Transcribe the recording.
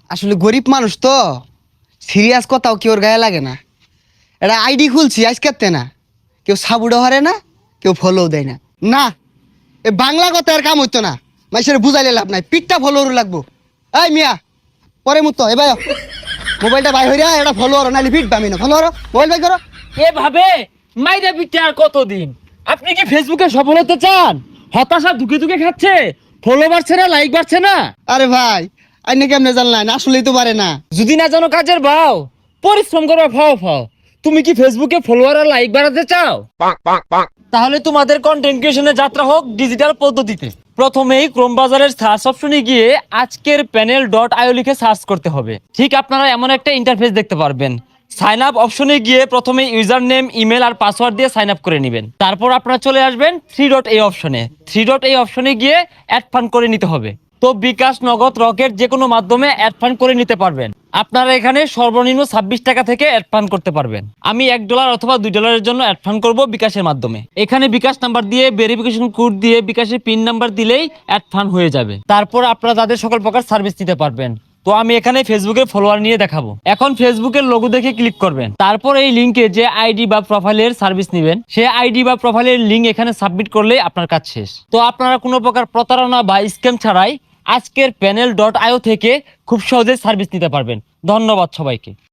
আসলে গরিব মানুষ তো সিরিয়াস কথাও কেউর গায়ে লাগে না। এটা আইডি খুলছি আজকেতে না, কেউ সাবুডো হারে না, কেউ ফলো দেয় না। না, এ বাংলা কথা আর কাম হইতো না, মানুষের বুঝাইলে লাভ নাই, পিঠটা ফলোর লাগবো। এই মিয়া পরে মুতো এ ভাই মোবাইলটা বাই হইরা এটা ফলোয়ার নালি পিট বামি না ফলোয়ার মোবাইল বাই করো। এভাবে মাইরা পিঠে আর কতদিন? আপনি কি ফেসবুকে সফল হতে চান? হতাশা ধুকে ধুকে খাচ্ছে, ফলো বাড়ছে না, লাইক বাড়ছে না। আরে ভাই আইনে কেমনে জানলেন? আসলেই তো পারে না। যদি না জানো কাজের ভাও, পরিশ্রম করো, ফাও ফাও। তুমি কি ফেসবুকে ফলোয়ার আর লাইক বাড়াতে চাও? তাহলে তোমাদের কন্টেন্ট ক্রিয়েশনের যাত্রা হোক ডিজিটাল পদ্ধতিতে। প্রথমেই ক্রোম বাজারের সার্চ অপশনে গিয়ে আজকের প্যানেল ডট আইও লিখে সার্চ করতে হবে। ঠিক আপনারা এমন একটা ইন্টারফেস দেখতে পারবেন। সাইন আপ অপশনে গিয়ে প্রথমে ইউজার নেম, ইমেল আর পাসওয়ার্ড দিয়ে সাইন আপ করে নেবেন। তারপর আপনারা চলে আসবেন 3.a অপশনে। 3.a অপশনে গিয়ে অ্যাড ফান্ড করে নিতে হবে। তো বিকাশ, নগদ, রকেট যে কোনো মাধ্যমে অ্যাড ফান্ড করে নিতে পারবেন। আপনারা এখানে সর্বনিম্ন 26 টাকা থেকে অ্যাড ফান্ড করতে পারবেন। আমি $1 অথবা $2 জন্য অ্যাড ফান্ড করবো বিকাশের মাধ্যমে। এখানে বিকাশ নাম্বার দিয়ে ভেরিফিকেশন কোড দিয়ে বিকাশের পিন নাম্বার দিলেই অ্যাড ফান্ড হয়ে যাবে। তারপর আপনারা তাদের সকল প্রকার সার্ভিস নিতে পারবেন। তো আমি এখানে ফেসবুকে ফলোয়ার নিয়ে দেখাবো। এখন ফেসবুকের লোগো দেখে ক্লিক করবেন। তারপর এই লিংকে যে আইডি বা প্রোফাইলের সার্ভিস নেবেন, সে আইডি বা প্রোফাইলের লিংক এখানে সাবমিট করলেই আপনার কাজ শেষ। তো আপনারা কোনো প্রকার প্রতারণা বা স্ক্যাম ছাড়াই আজকের প্যানেল ডট আইও থেকে খুব সহজে সার্ভিস নিতে পারবেন। ধন্যবাদ সবাইকে।